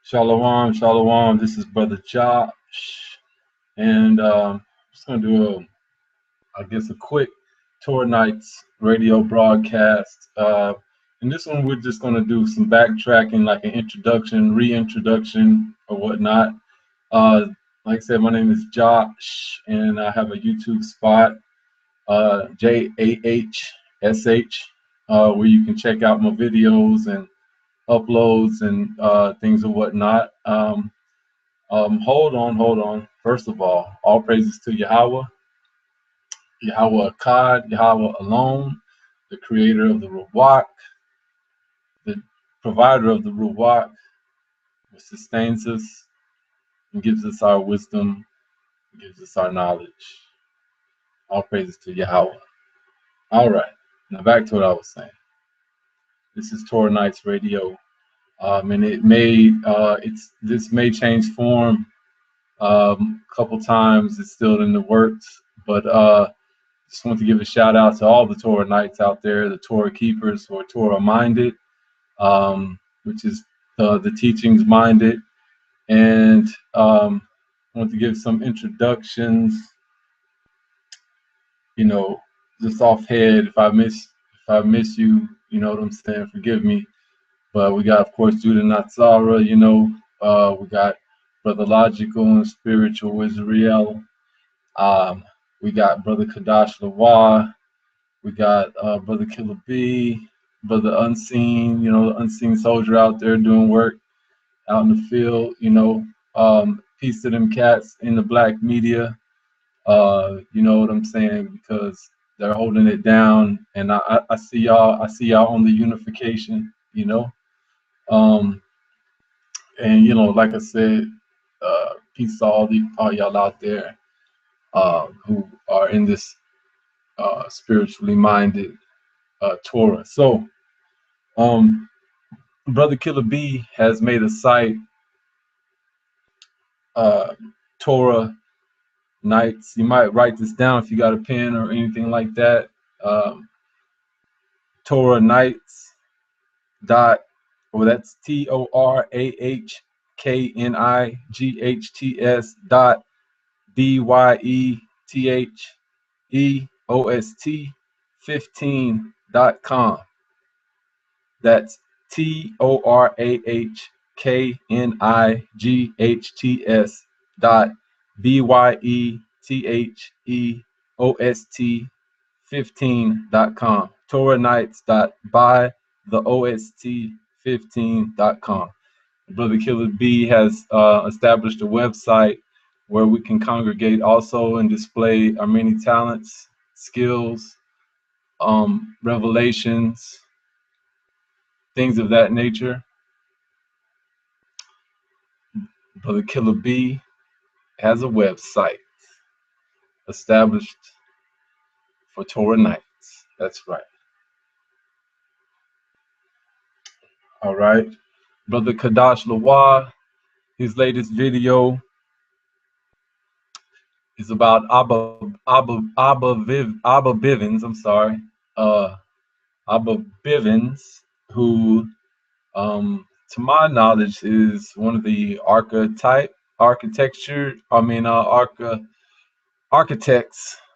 Shalom, shalom. This is brother JAHsh, and I'm just gonna do a quick Torah Knights Radio broadcast. In this one, we're just gonna do some backtracking, like an introduction, reintroduction, or whatnot. Uh, like I said, my name is JAHsh, and I have a YouTube spot, JAHsh, where you can check out my videos and uploads and things and whatnot. Hold on. First of all praises to Yahweh, Yahweh Akkad, Yahweh alone, the creator of the Ruach, the provider of the Ruach, who sustains us and gives us our wisdom, gives us our knowledge. All praises to Yahweh. All right, now back to what I was saying. This is Torah Knights Radio, and this may change form a couple times. It's still in the works, but just want to give a shout out to all the Torah Knights out there, the Torah keepers who are Torah minded, which is the teachings minded, and I want to give some introductions. You know, just off head. If I miss you, you know what I'm saying. Forgive me. But we got, of course, Judah Natsara. We got Brother Logical and Spiritual Israel. We got Brother Kadash Lawah. We got Brother Killer B, Brother Unseen, the unseen soldier out there doing work out in the field, peace to them cats in the black media, you know what I'm saying, because they're holding it down, and I see y'all on the unification, and like I said, peace to all y'all out there who are in this spiritually minded Torah. So, Brother Killer B has made a site, Torah Knights. You might write this down if you got a pen or anything like that. Torah Knights that's TorahKnights.BYETHEOST15.com. That's TorahKnights.BYETHEOST15.com. TorahKnights.BuyTheOST15.com. Brother Killer B has established a website where we can congregate also and display our many talents, skills, revelations, things of that nature. Brother Killer B has a website established for Torah Knights. That's right. All right. Brother Kadash Lawah, his latest video is about Abba Bivens. I'm sorry. Abba Bivens, who, to my knowledge, is one of the architects.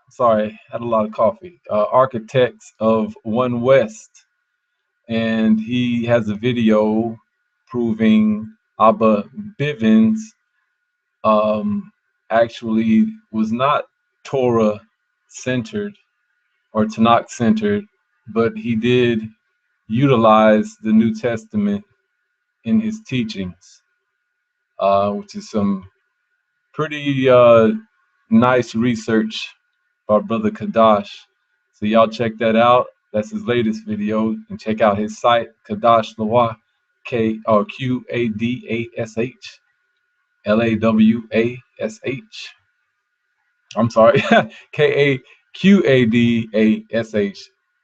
Sorry, had a lot of coffee. Architects of One West, and he has a video proving Abba Bivens actually was not Torah centered or Tanakh centered, but he did utilize the New Testament in his teachings, which is some pretty nice research by Brother Kadash. So y'all check that out. That's his latest video, and check out his site, Kadash Lawah, QADASH LAWASH. I'm sorry, KAQADASH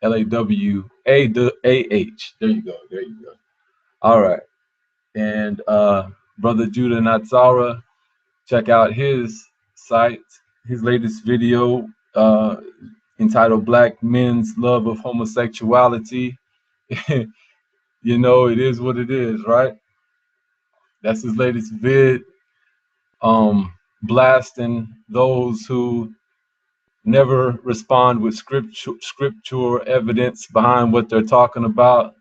LAWAAH. There you go. All right. And Brother Judah Natsara, check out his site, his latest video entitled Black Men's Love of Homosexuality. It is what it is, right? That's his latest vid, blasting those who never respond with scriptural evidence behind what they're talking about,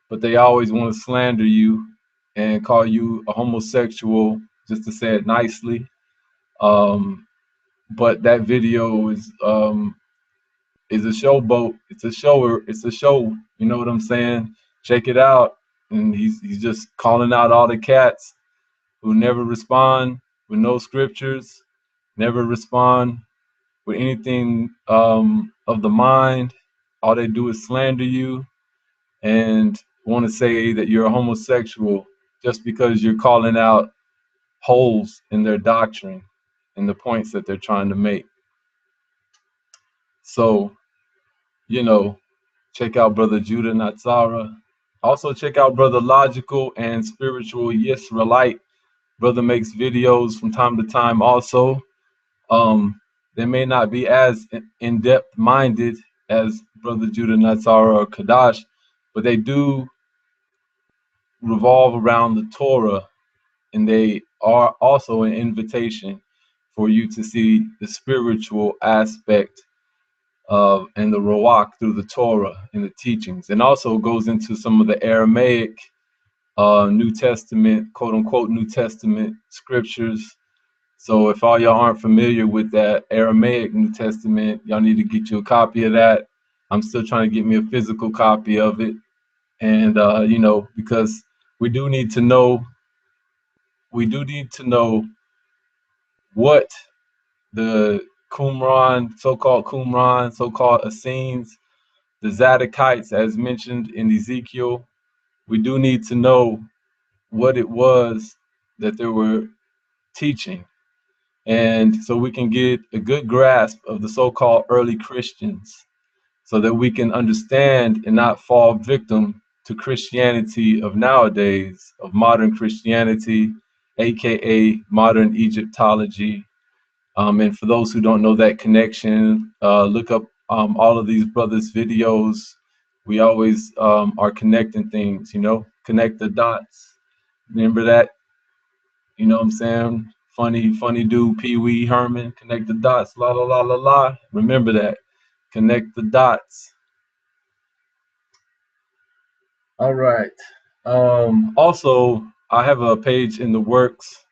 but they always want to slander you and call you a homosexual just to say it nicely. But that video is a showboat. It's a shower. It's a show. You know what I'm saying? Check it out. And he's just calling out all the cats who never respond with no scriptures, never respond with anything of the mind. All they do is slander you and want to say that you're a homosexual just because you're calling out holes in their doctrine and the points that they're trying to make. So, you know, check out Brother Judah Natsara. Also check out Brother Logical and Spiritual Yisraelite. Brother makes videos from time to time also. They may not be as in-depth minded as Brother Judah Natsara or Kadash, but they do revolve around the Torah, and they are also an invitation for you to see the spiritual aspect of and the Ruach through the Torah and the teachings, and also goes into some of the Aramaic New Testament, quote unquote, New Testament scriptures. So if all y'all aren't familiar with that Aramaic New Testament, y'all need to get you a copy of that. I'm still trying to get me a physical copy of it. And, you know, because we do need to know what the Qumran, so-called Essenes, the Zadokites, as mentioned in Ezekiel, we do need to know what it was that they were teaching. And so we can get a good grasp of the so-called early Christians so that we can understand and not fall victim to Christianity of nowadays, of modern Christianity, aka modern Egyptology. And for those who don't know that connection, look up all of these brothers' videos. We always are connecting things, you know, connect the dots. Remember that? You know what I'm saying? Funny dude, Pee Wee Herman, connect the dots, la la la la la. Remember that. Connect the dots. All right. Also, I have a page in the works,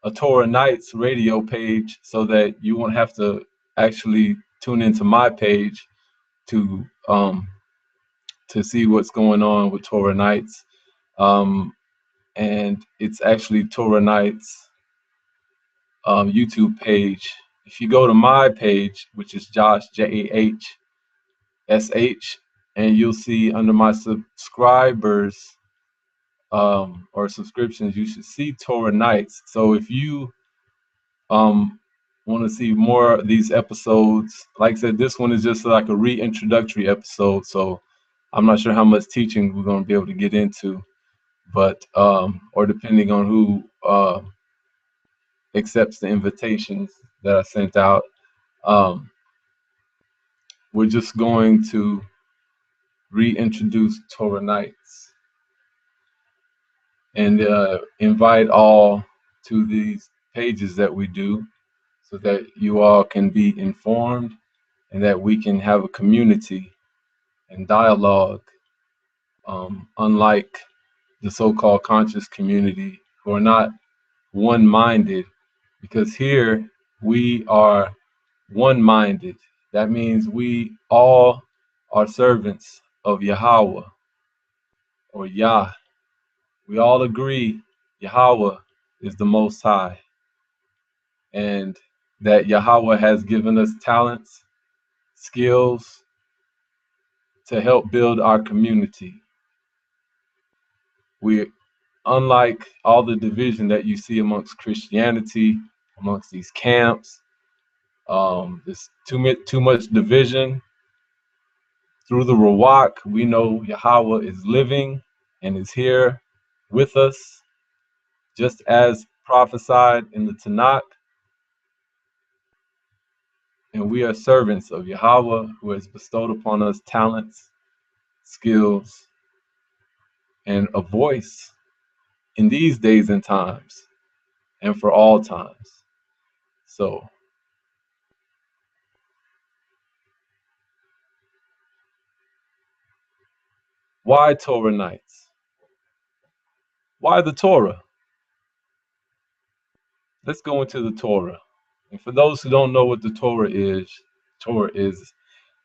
a Torah Knights Radio page, so that you won't have to actually tune into my page to see what's going on with Torah Knights. And it's actually Torah Knights YouTube page. If you go to my page, which is JAHsh, JAHsh, and you'll see under my subscribers or subscriptions, you should see Torah Knights. So if you want to see more of these episodes, like I said, this one is just like a reintroductory episode. So I'm not sure how much teaching we're going to be able to get into, but or depending on who accepts the invitations that I sent out. We're just going to reintroduce Torah Knights and invite all to these pages that we do so that you all can be informed and that we can have a community and dialogue, unlike the so-called conscious community who are not one-minded, because here we are one-minded. That means we all are servants of Yahweh or Yah. We all agree Yahweh is the Most High, and that Yahweh has given us talents, skills to help build our community. We, unlike all the division that you see amongst Christianity, amongst these camps, there's too much division. Through the Ruach, we know Yahweh is living and is here with us, just as prophesied in the Tanakh. And we are servants of Yahweh, who has bestowed upon us talents, skills, and a voice in these days and times, and for all times. So, why Torah Knights? Why the Torah? Let's go into the Torah. And for those who don't know what the Torah is,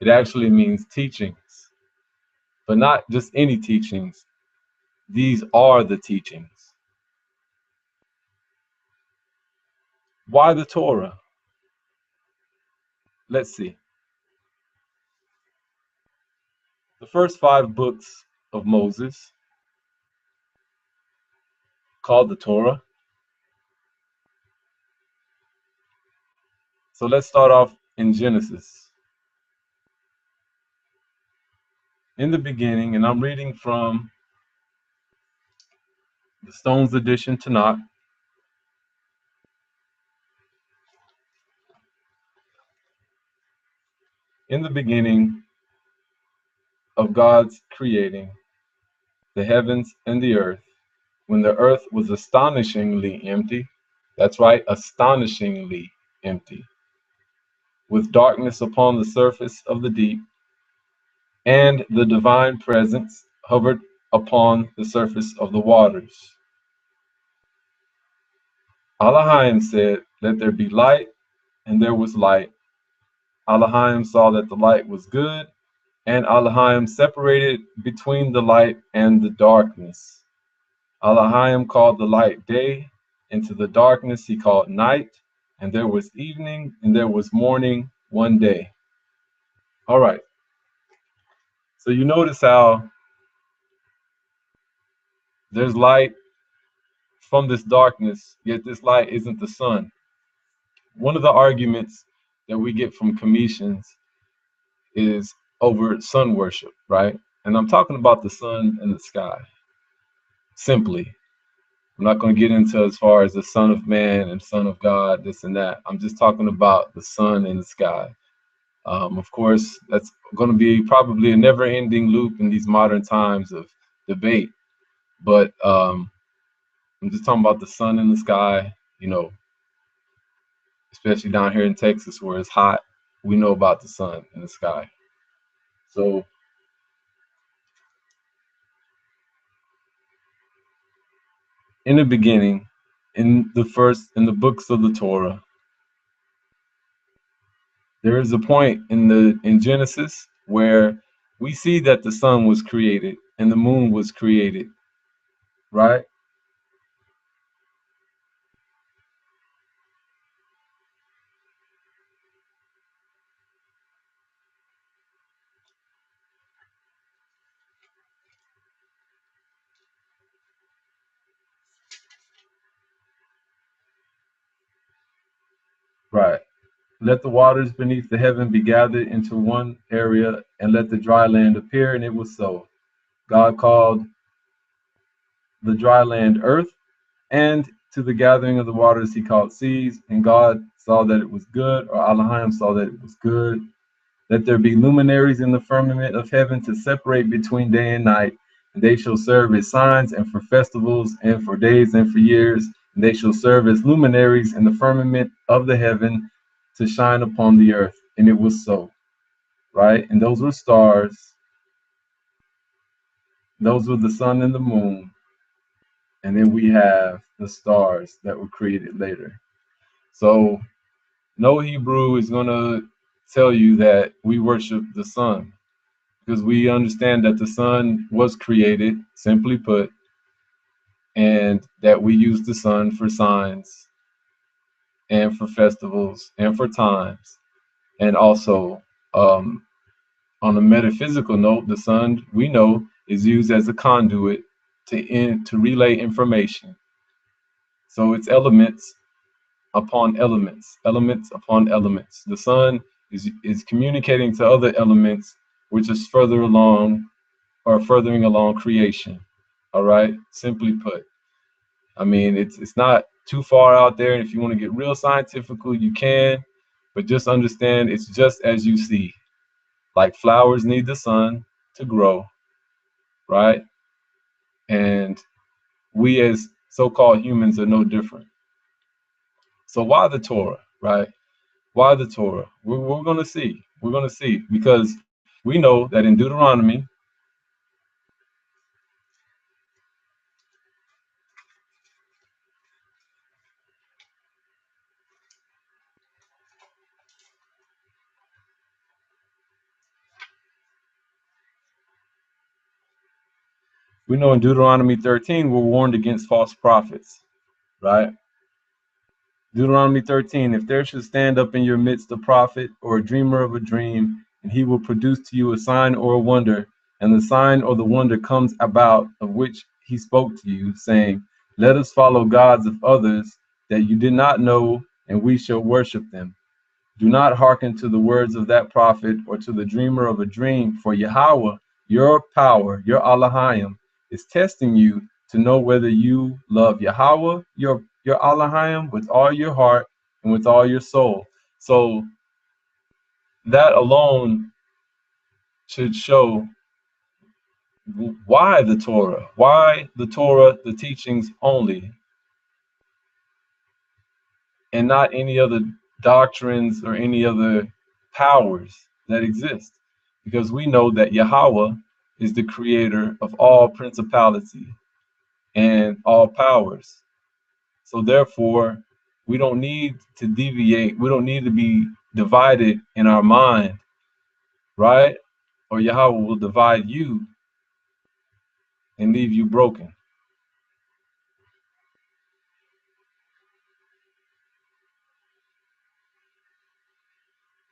it actually means teachings, but not just any teachings. These are the teachings. Why the Torah? Let's see. The first 5 books of Moses, called the Torah. So let's start off in Genesis. In the beginning, and I'm reading from the Stones edition Tanakh. In the beginning of God's creating the heavens and the earth, when the earth was astonishingly empty, that's right, astonishingly empty, with darkness upon the surface of the deep, and the divine presence hovered upon the surface of the waters. Elohim said, "Let there be light," and there was light. Elohim saw that the light was good, and Elohim separated between the light and the darkness. Elohim called the light day, and to the darkness he called night, and there was evening and there was morning one day. All right. So you notice how there's light from this darkness, yet this light isn't the sun. One of the arguments that we get from Cometians is over sun worship, right? And I'm talking about the sun and the sky. Simply. I'm not going to get into as far as the Son of Man and Son of God, this and that. I'm just talking about the sun and the sky. Of course, that's going to be probably a never-ending loop in these modern times of debate. But I'm just talking about the sun and the sky, you know, especially down here in Texas where it's hot. We know about the sun and the sky. So in the beginning, in the books of the Torah, there is a point in Genesis where we see that the sun was created and the moon was created, right? Right. Let the waters beneath the heaven be gathered into one area, and let the dry land appear, and it was so. God called the dry land earth, and to the gathering of the waters he called seas, and God saw that it was good, or Elohim saw that it was good. Let there be luminaries in the firmament of heaven to separate between day and night, and they shall serve as signs, and for festivals, and for days, and for years, and they shall serve as luminaries in the firmament of the heaven to shine upon the earth. And it was so, right? And those were stars, those were the sun and the moon, and then we have the stars that were created later. So no Hebrew is going to tell you that we worship the sun, because we understand that the sun was created, simply put, and that we use the sun for signs and for festivals and for times. And also, on a metaphysical note, the sun, we know, is used as a conduit to relay information. So it's elements upon elements, elements upon elements. The sun is communicating to other elements, which is furthering along creation. All right, simply put. I mean, it's not too far out there, and if you want to get real scientifical, you can, but just understand it's just as you see. Like flowers need the sun to grow, right? And we as so-called humans are no different. So why the Torah, right? Why the Torah? We're going to see. We're going to see, because we know that in Deuteronomy, we know in Deuteronomy 13, we're warned against false prophets, right? Deuteronomy 13, if there should stand up in your midst a prophet or a dreamer of a dream, and he will produce to you a sign or a wonder, and the sign or the wonder comes about of which he spoke to you, saying, let us follow gods of others that you did not know, and we shall worship them. Do not hearken to the words of that prophet or to the dreamer of a dream, for Yahweh, your power, your Elohim, is testing you to know whether you love Yahweh, your Elohim, with all your heart and with all your soul. So that alone should show why the Torah, the teachings only, and not any other doctrines or any other powers that exist. Because we know that Yahweh is the creator of all principality and all powers. So therefore, we don't need to deviate. We don't need to be divided in our mind, right? Or Yahweh will divide you and leave you broken.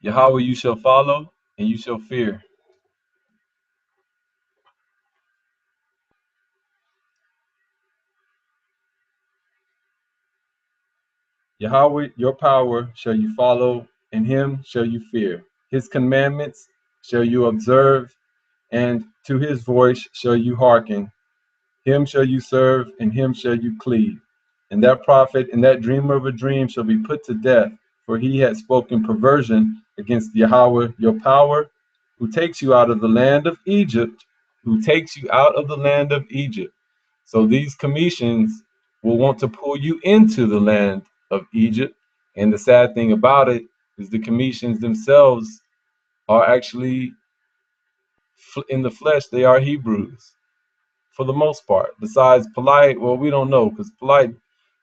Yahweh you shall follow and you shall fear. Yahweh, your power shall you follow, and him shall you fear. His commandments shall you observe, and to his voice shall you hearken. Him shall you serve, and him shall you cleave. And that prophet and that dreamer of a dream shall be put to death, for he had spoken perversion against Yahweh, your power, who takes you out of the land of Egypt, who takes you out of the land of Egypt. So these commissions will want to pull you into the land of Egypt. And the sad thing about it is the commissions themselves are actually in the flesh, they are Hebrews for the most part. Besides Polite, well, we don't know, because Polite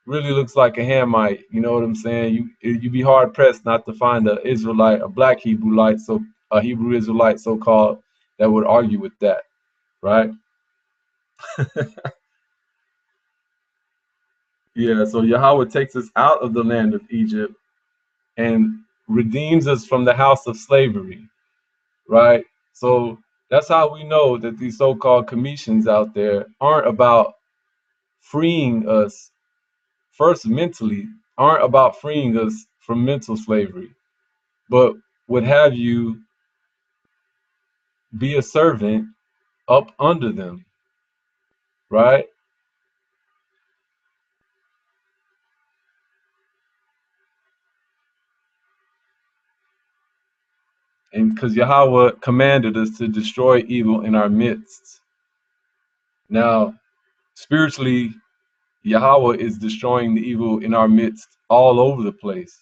really looks like a Hamite. You know what I'm saying? You'd be hard pressed not to find an Israelite, a black Hebrewite, so a Hebrew Israelite, so called, that would argue with that, right? Yeah, so Yahweh takes us out of the land of Egypt and redeems us from the house of slavery, right? So that's how we know that these so-called commissions out there aren't about freeing us first mentally, aren't about freeing us from mental slavery, but would have you be a servant up under them, right? And because Yahweh commanded us to destroy evil in our midst. Now, spiritually, Yahweh is destroying the evil in our midst all over the place.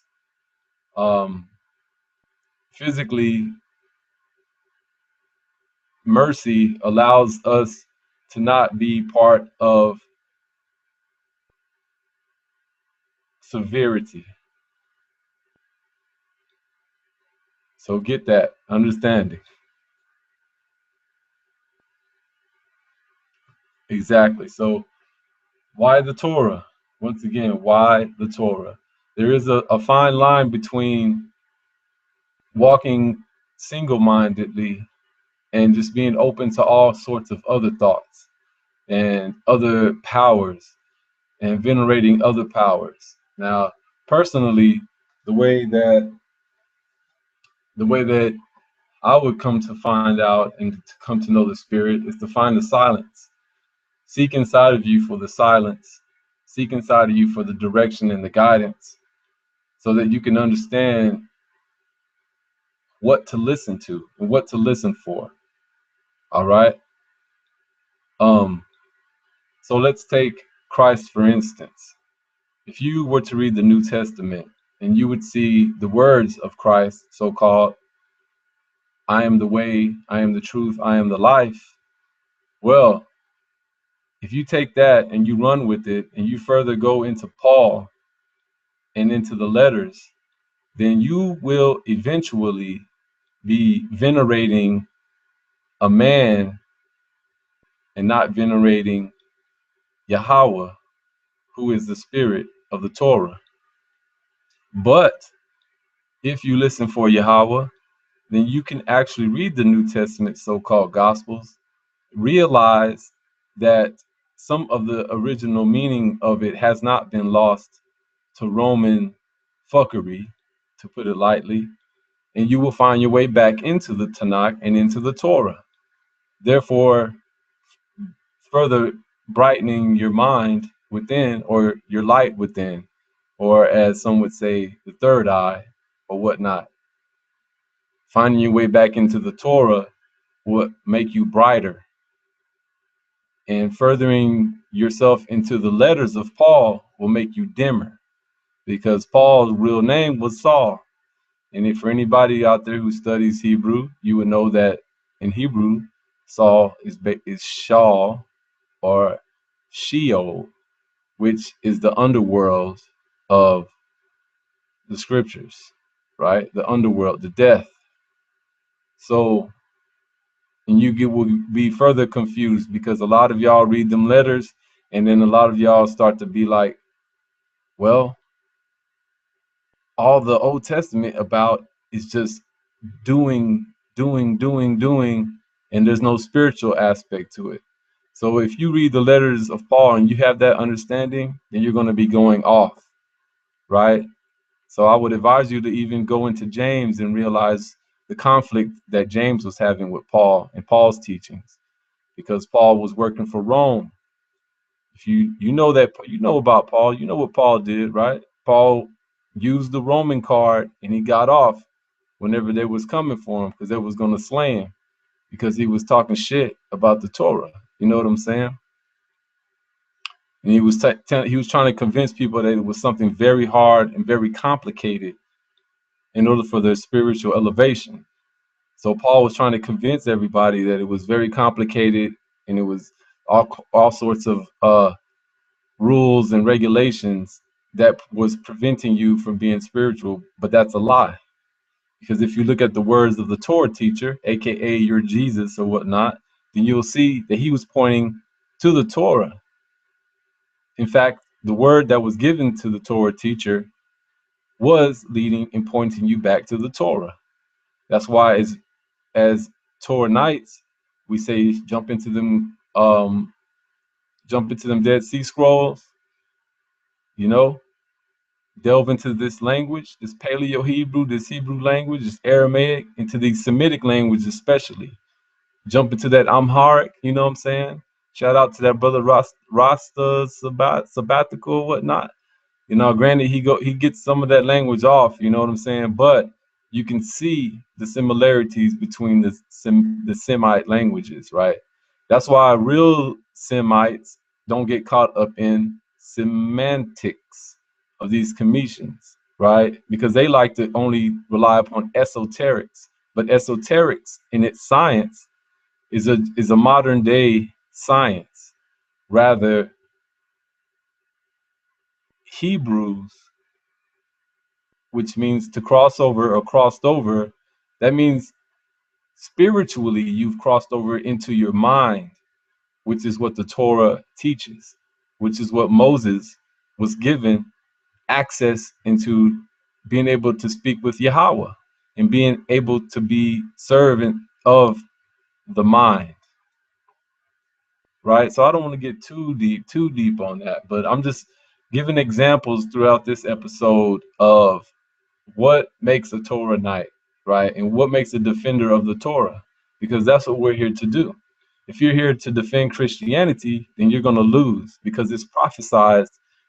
Physically, mercy allows us to not be part of severity. So get that understanding. Exactly. So why the Torah? Once again, why the Torah? There is a fine line between walking single-mindedly and just being open to all sorts of other thoughts and other powers and venerating other powers. Now, personally, the way that I would come to find out and to come to know the Spirit is to find the silence. Seek inside of you for the silence. Seek inside of you for the direction and the guidance, so that you can understand what to listen to and what to listen for. All right. So let's take Christ, for instance, if you were to read the New Testament and you would see the words of Christ, so-called, I am the way, I am the truth, I am the life. Well, if you take that and you run with it and you further go into Paul and into the letters, then you will eventually be venerating a man and not venerating Yahweh, who is the spirit of the Torah. But if you listen for Yahweh, then you can actually read the New Testament so-called Gospels, realize that some of the original meaning of it has not been lost to Roman fuckery, to put it lightly, and you will find your way back into the Tanakh and into the Torah. Therefore, further brightening your mind within, or your light within, or as some would say, the third eye or whatnot. Finding your way back into the Torah will make you brighter, and furthering yourself into the letters of Paul will make you dimmer, because Paul's real name was Saul. And if for anybody out there who studies Hebrew, you would know that in Hebrew, Saul is Shaul or Sheol, which is the underworld of the scriptures, right? The underworld, the death. So, and will be further confused because a lot of y'all read them letters, and then a lot of y'all start to be like, well, all the Old Testament about is just doing, and there's no spiritual aspect to it. So if you read the letters of Paul and you have that understanding, then you're going to be going off, right? So I would advise you to even go into James and realize the conflict that James was having with Paul and Paul's teachings, because Paul was working for Rome. If you know that, you know about Paul, you know what Paul did, right? Paul used the Roman card and he got off whenever they was coming for him, because they was going to slay him because he was talking shit about the Torah. You know what I'm saying? And he was trying to convince people that it was something very hard and very complicated in order for their spiritual elevation. So Paul was trying to convince everybody that it was very complicated and it was all sorts of rules and regulations that was preventing you from being spiritual. But that's a lie, because if you look at the words of the Torah teacher, aka your Jesus or whatnot, then you'll see that he was pointing to the Torah. In fact, the word that was given to the Torah teacher was leading and pointing you back to the Torah. That's why as Torah Knights, we say jump into them Dead Sea Scrolls, you know, delve into this language, this Paleo Hebrew, this Hebrew language, this Aramaic, into the Semitic language especially. Jump into that Amharic, you know what I'm saying? Shout out to that brother Rasta Sabbatical, whatnot. You know, granted he gets some of that language off, you know what I'm saying? But you can see the similarities between the Semite languages, right? That's why real Semites don't get caught up in semantics of these commissions, right? Because they like to only rely upon esoterics. But esoterics in its science is a modern day science. Rather, Hebrews, which means to cross over or crossed over, that means spiritually you've crossed over into your mind, which is what the Torah teaches, which is what Moses was given access into, being able to speak with Yahweh and being able to be servant of the mind, right? So I don't want to get too deep on that, but I'm just giving examples throughout this episode of what makes a Torah Knight, right? And what makes a defender of the Torah, because that's what we're here to do. If you're here to defend Christianity, then you're going to lose, because it's prophesied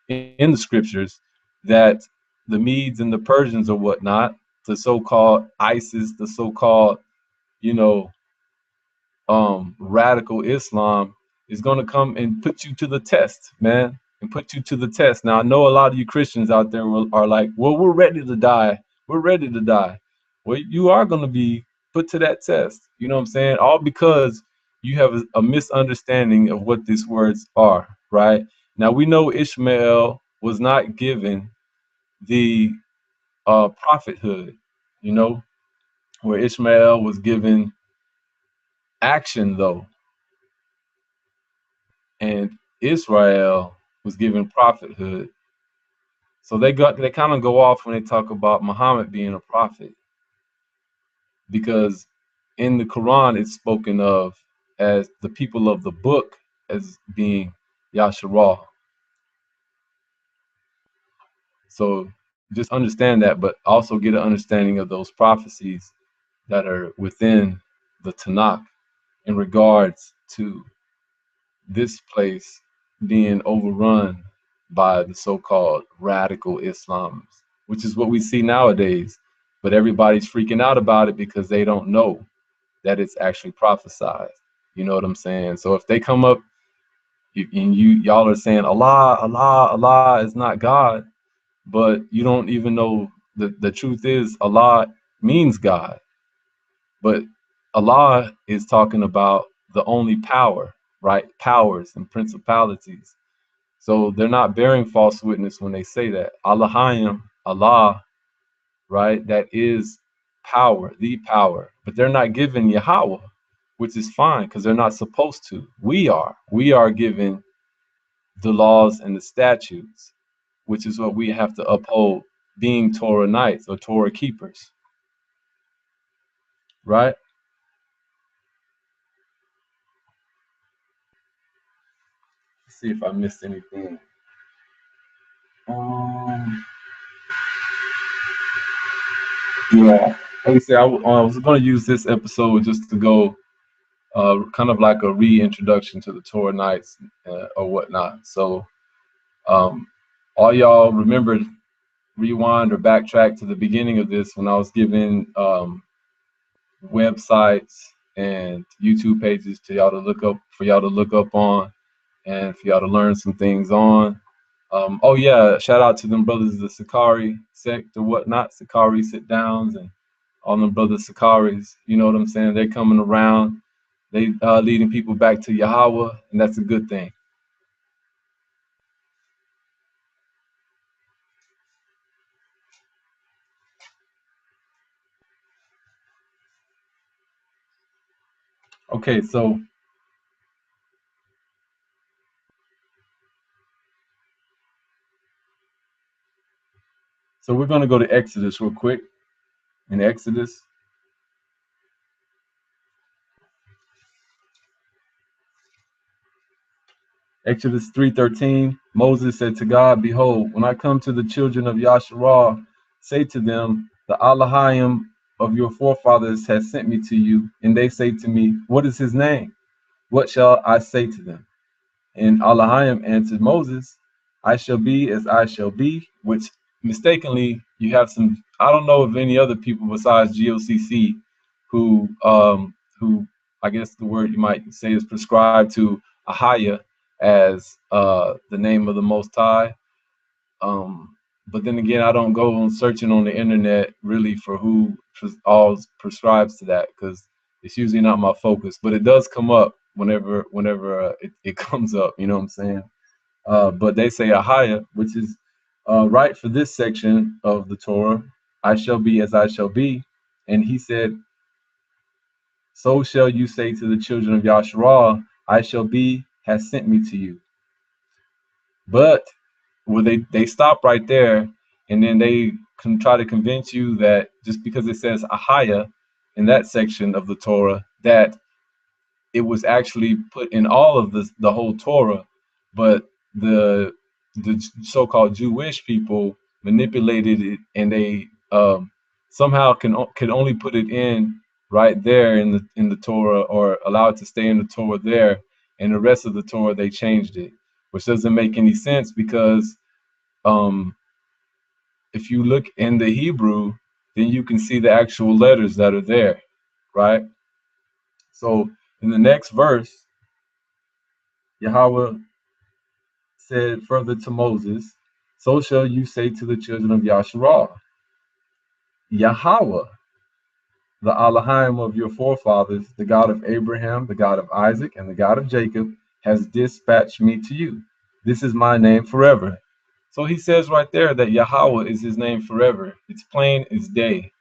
in the scriptures that the Medes and the Persians or whatnot, the so-called ISIS, the so-called, you know, radical Islam, is going to come and put you to the test, man. and put you to the test. Now, I know a lot of you Christians out there are like, well, we're ready to die. We're ready to die. Well, you are going to be put to that test. You know what I'm saying? All because you have a misunderstanding of what these words are, right? Now, we know Ishmael was not given the prophethood, you know, where Ishmael was given action, though, and Israel was given prophethood. So they kind of go off when they talk about Muhammad being a prophet, because in the Quran it's spoken of as the people of the book as being Yasharah. So just understand that, but also get an understanding of those prophecies that are within the Tanakh in regards to this place being overrun by the so-called radical Islams, which is what we see nowadays. But everybody's freaking out about it because they don't know that it's actually prophesied. You know what I'm saying? So if they come up and y'all are saying Allah, Allah, Allah is not God, but you don't even know the truth is Allah means God. But Allah is talking about the only power, right? Powers and principalities. So they're not bearing false witness when they say that. Allahayim, Allah, right? That is power, the power. But they're not given Yahweh, which is fine because they're not supposed to. We are. We are given the laws and the statutes, which is what we have to uphold, being Torah Knights or Torah keepers, right? Let's see if I missed anything. Yeah, like I said, I was going to use this episode just to go kind of like a reintroduction to the Torah Knights or whatnot. So all y'all remember, rewind or backtrack to the beginning of this when I was giving websites and YouTube pages to y'all to look up, for y'all to look up on, and for y'all to learn some things on. Oh yeah, shout out to them brothers, the Sakari sect or whatnot, Sakari sit downs, and all them brothers Sakaris. You know what I'm saying? They're coming around. They leading people back to Yahweh, and that's a good thing. Okay, so we're gonna go to Exodus real quick. In Exodus 3:13, Moses said to God, "Behold, when I come to the children of Yasharah, say to them, the Allahayim of your forefathers has sent me to you, and they say to me, what is his name? What shall I say to them?" And Allahayim answered Moses, "I shall be as I shall be," which mistakenly you have some, I don't know of any other people besides GOCC who I guess the word you might say is prescribed to Ahaya as the name of the Most High. But then again, I don't go on searching on the internet really for who all prescribes to that, because it's usually not my focus. But it does come up whenever it comes up. You know what I'm saying? But they say Ahaya, which is right for this section of the Torah. I shall be as I shall be, and he said, "So shall you say to the children of Yasharah, I shall be has sent me to you." But well, they stop right there, and then they can try to convince you that just because it says Ahaya in that section of the Torah, that it was actually put in all of the whole Torah, but the so-called Jewish people manipulated it, and they somehow can only put it in right there in the Torah, or allow it to stay in the Torah there, and the rest of the Torah they changed it, which doesn't make any sense, because if you look in the Hebrew, then you can see the actual letters that are there, right? So in the next verse, Yahweh said further to Moses, so shall you say to the children of Yasharah, Yahweh, the Elohim of your forefathers, the God of Abraham, the God of Isaac, and the God of Jacob, has dispatched me to you. This is my name forever. So he says right there that Yahweh is his name forever. It's plain as day.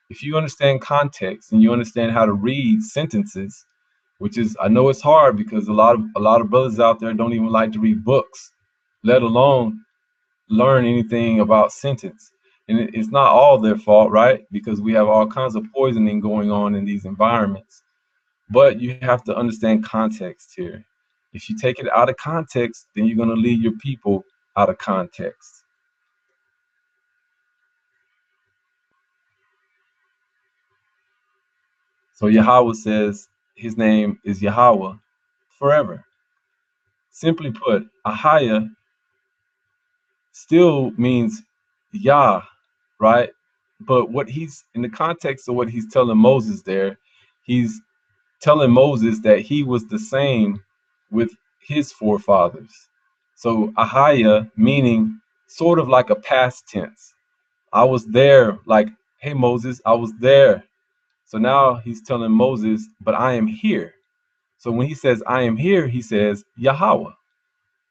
If you understand context and you understand how to read sentences, which is, I know it's hard because a lot of brothers out there don't even like to read books, let alone learn anything about sentence. And it's not all their fault, right? Because we have all kinds of poisoning going on in these environments. But you have to understand context here. If you take it out of context, then you're going to lead your people out of context. So Yahweh says his name is Yahweh forever. Simply put, Ahaya still means Yah, right? But what he's, in the context of what he's telling Moses there, he's telling Moses that he was the same with his forefathers. So Ahaya meaning sort of like a past tense. I was there, like, hey Moses, I was there. So now he's telling Moses, but I am here. So when he says I am here, he says Yahweh,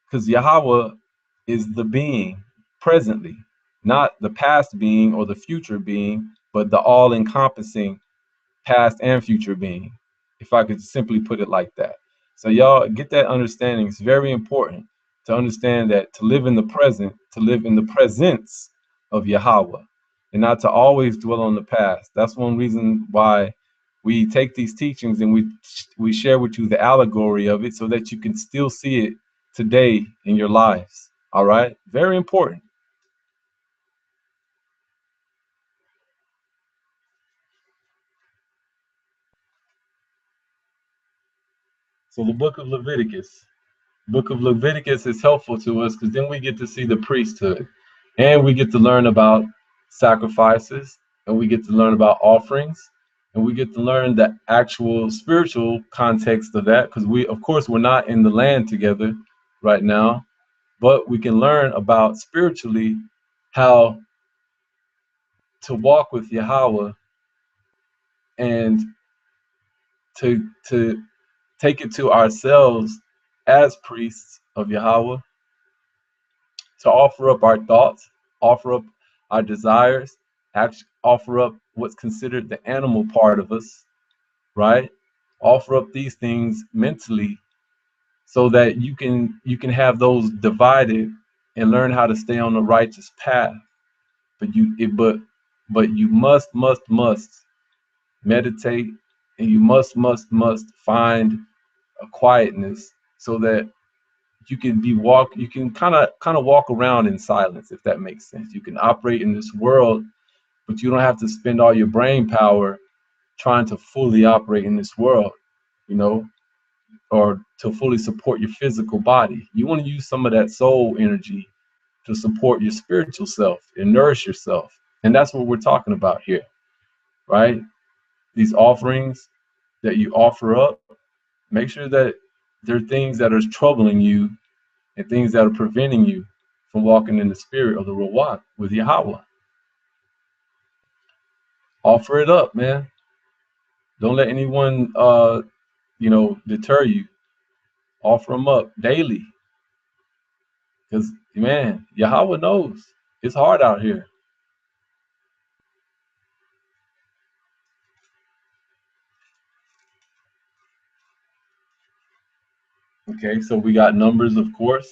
because Yahweh is the being presently, not the past being or the future being, but the all-encompassing past and future being, if I could simply put it like that. So y'all get that understanding. It's very important to understand that to live in the present, to live in the presence of Yahweh, and not to always dwell on the past. That's one reason why we take these teachings and we share with you the allegory of it so that you can still see it today in your lives. All right? Very important. So the book of Leviticus. Book of Leviticus is helpful to us because then we get to see the priesthood and we get to learn about sacrifices and we get to learn about offerings and we get to learn the actual spiritual context of that because we, of course, we're not in the land together right now, but we can learn about spiritually how to walk with Yahweh and to take it to ourselves as priests of Yahweh, to offer up our thoughts, offer up our desires, offer up what's considered the animal part of us, right? Offer up these things mentally so that you can have those divided and learn how to stay on the righteous path. But you must meditate, and you must find a quietness so that you can you can kind of walk around in silence, if that makes sense. You can operate in this world, but you don't have to spend all your brain power trying to fully operate in this world, you know, or to fully support your physical body. You want to use some of that soul energy to support your spiritual self and nourish yourself. And that's what we're talking about here, right? These offerings that you offer up, make sure that there are things that are troubling you and things that are preventing you from walking in the spirit of the Ruach with Yahweh. Offer it up, man. Don't let anyone deter you. Offer them up daily. Because man, Yahweh knows it's hard out here. Okay, so we got numbers, of course,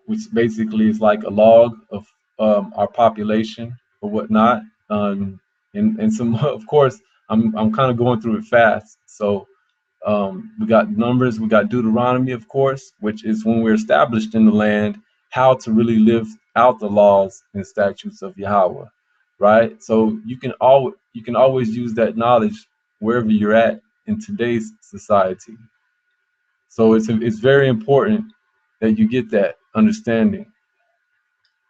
which basically is like a log of our population or whatnot. And some, of course, I'm kind of going through it fast. So we got numbers, we got Deuteronomy, of course, which is when we're established in the land, how to really live out the laws and statutes of Yahweh, right? So you can always use that knowledge wherever you're at in today's society. So it's very important that you get that understanding.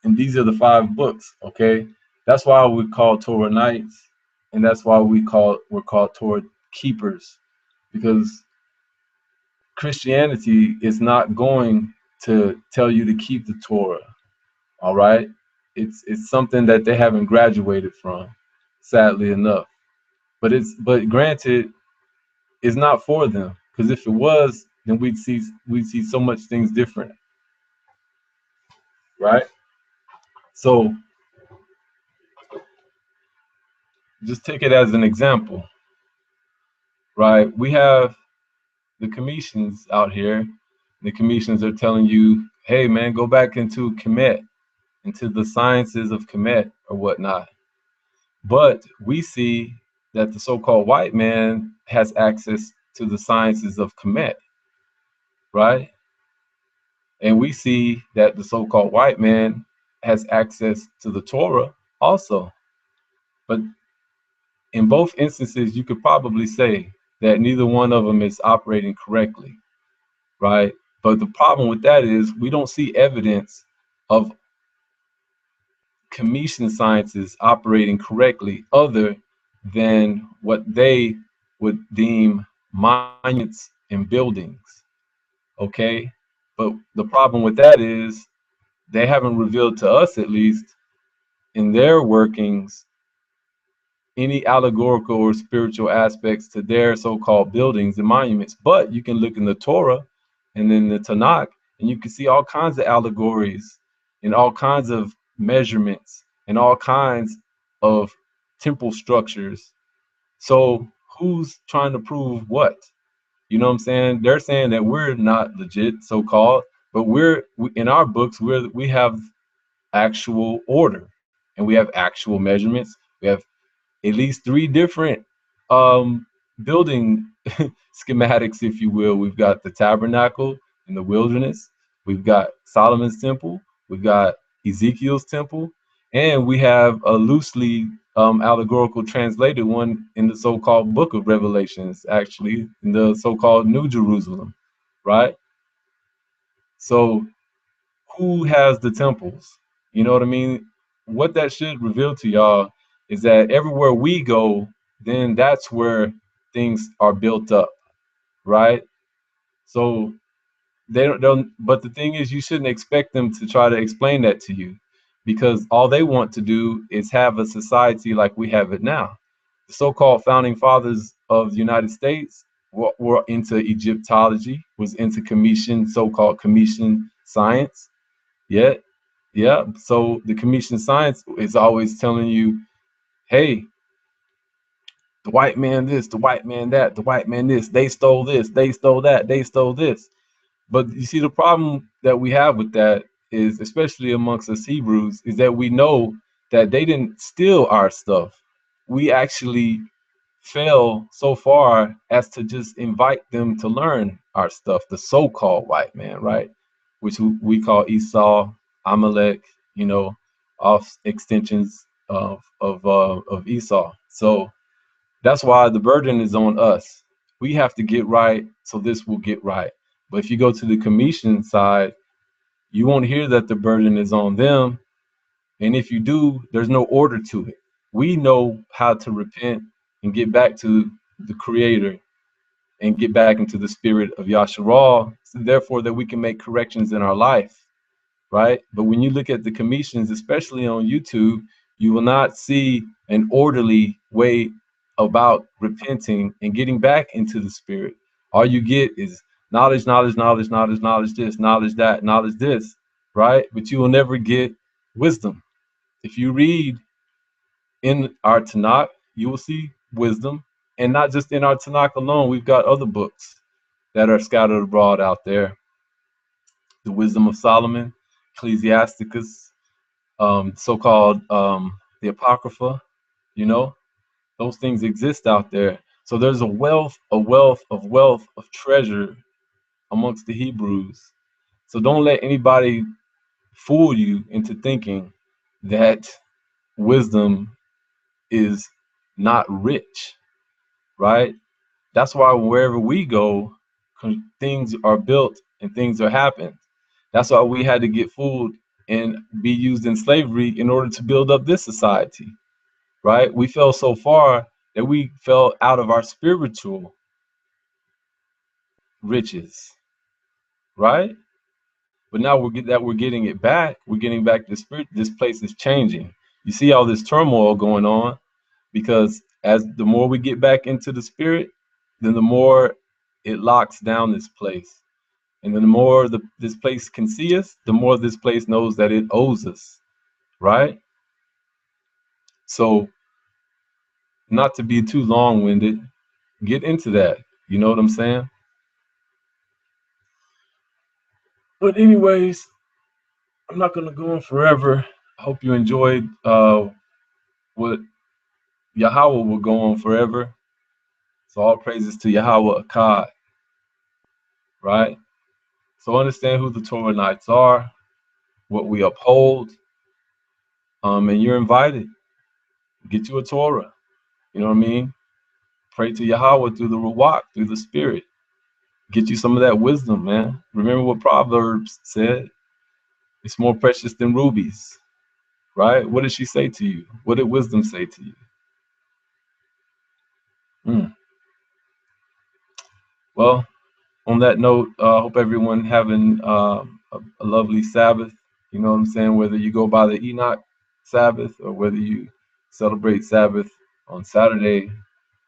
And these are the 5 books, okay? That's why we call Torah Knights, and that's why we're called Torah Keepers, because Christianity is not going to tell you to keep the Torah. All right, it's something that they haven't graduated from, sadly enough. But granted, it's not for them, because if it was, then we'd see so much things different, right? So just take it as an example, right? We have the Commissions out here. The Commissions are telling you, hey man, go back into Kemet, into the sciences of Kemet or whatnot. But we see that the so-called white man has access to the sciences of Kemet, right? And we see that the so-called white man has access to the Torah also. But in both instances, you could probably say that neither one of them is operating correctly, right? But the problem with that is we don't see evidence of Commission sciences operating correctly other than what they would deem monuments and buildings, okay? But the problem with that is they haven't revealed to us, at least in their workings, any allegorical or spiritual aspects to their so-called buildings and monuments. But you can look in the Torah and in the Tanakh, and you can see all kinds of allegories and all kinds of measurements and all kinds of temple structures. So who's trying to prove what? You know what I'm saying? They're saying that we're not legit, so-called, but in our books, we have actual order, and we have actual measurements. We have at least three different building schematics, if you will. We've got the tabernacle in the wilderness, we've got Solomon's temple, we've got Ezekiel's temple, and we have a loosely allegorical translated one in the so-called book of Revelations, actually in the so-called New Jerusalem, right? So who has the temples? You know what I mean? What that should reveal to y'all is that everywhere we go, then that's where things are built up, right? So they don't, but the thing is, you shouldn't expect them to try to explain that to you, because all they want to do is have a society like we have it now. The so-called founding fathers of the United States were into Egyptology, was into Commission, so-called Commission science. Yeah, yeah. So the Commission science is always telling you, hey, the white man this, the white man that, the white man this, they stole this, they stole that, they stole this. But you see, the problem that we have with that is, especially amongst us Hebrews, is that we know that they didn't steal our stuff. We actually fell so far as to just invite them to learn our stuff, the so-called white man, right? Which we call Esau, Amalek, you know, off extensions of Esau. So that's why the burden is on us. We have to get right so this will get right. But if you go to the Commission side, you won't hear that the burden is on them. And if you do, there's no order to it. We know how to repent and get back to the Creator and get back into the spirit of Yasharal, so therefore that we can make corrections in our life, right? But when you look at the Commissions, especially on YouTube, you will not see an orderly way about repenting and getting back into the spirit. All you get is knowledge, knowledge, knowledge, knowledge, knowledge this, knowledge that, knowledge this, right? But you will never get wisdom. If you read in our Tanakh, you will see wisdom. And not just in our Tanakh alone, we've got other books that are scattered abroad out there. The Wisdom of Solomon, Ecclesiasticus, so-called the Apocrypha, you know, those things exist out there. So there's a wealth of treasure amongst the Hebrews. So don't let anybody fool you into thinking that wisdom is not rich, right? That's why wherever we go, things are built and things are happened. That's why we had to get food and be used in slavery in order to build up this society, right? We fell so far that we fell out of our spiritual riches, right? But now we're getting it back. We're getting back the spirit. This place is changing. You see all this turmoil going on because as the more we get back into the spirit, then the more it locks down this place. And then the more this place can see us, the more this place knows that it owes us, right? So, not to be too long-winded, get into that. You know what I'm saying? But anyways, I'm not gonna go on forever. I hope you enjoyed what Yahweh will go on forever. So all praises to Yahweh Akkad, right? So understand who the Torah Knights are, what we uphold, and you're invited. Get you a Torah. You know what I mean? Pray to Yahweh through the Ruach, through the Spirit. Get you some of that wisdom, man. Remember what Proverbs said? It's more precious than rubies, right? What did she say to you? What did wisdom say to you? Well, on that note, I hope everyone having a lovely Sabbath. You know what I'm saying? Whether you go by the Enoch Sabbath or whether you celebrate Sabbath on Saturday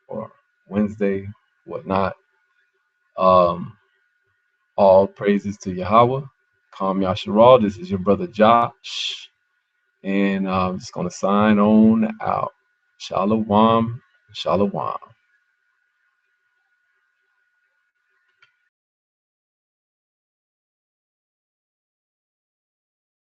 or Wednesday, whatnot. All praises to Yahweh. Kam Yasharal. This is your brother JAHsh. And I'm just going to sign on out. Shalom. Shalom.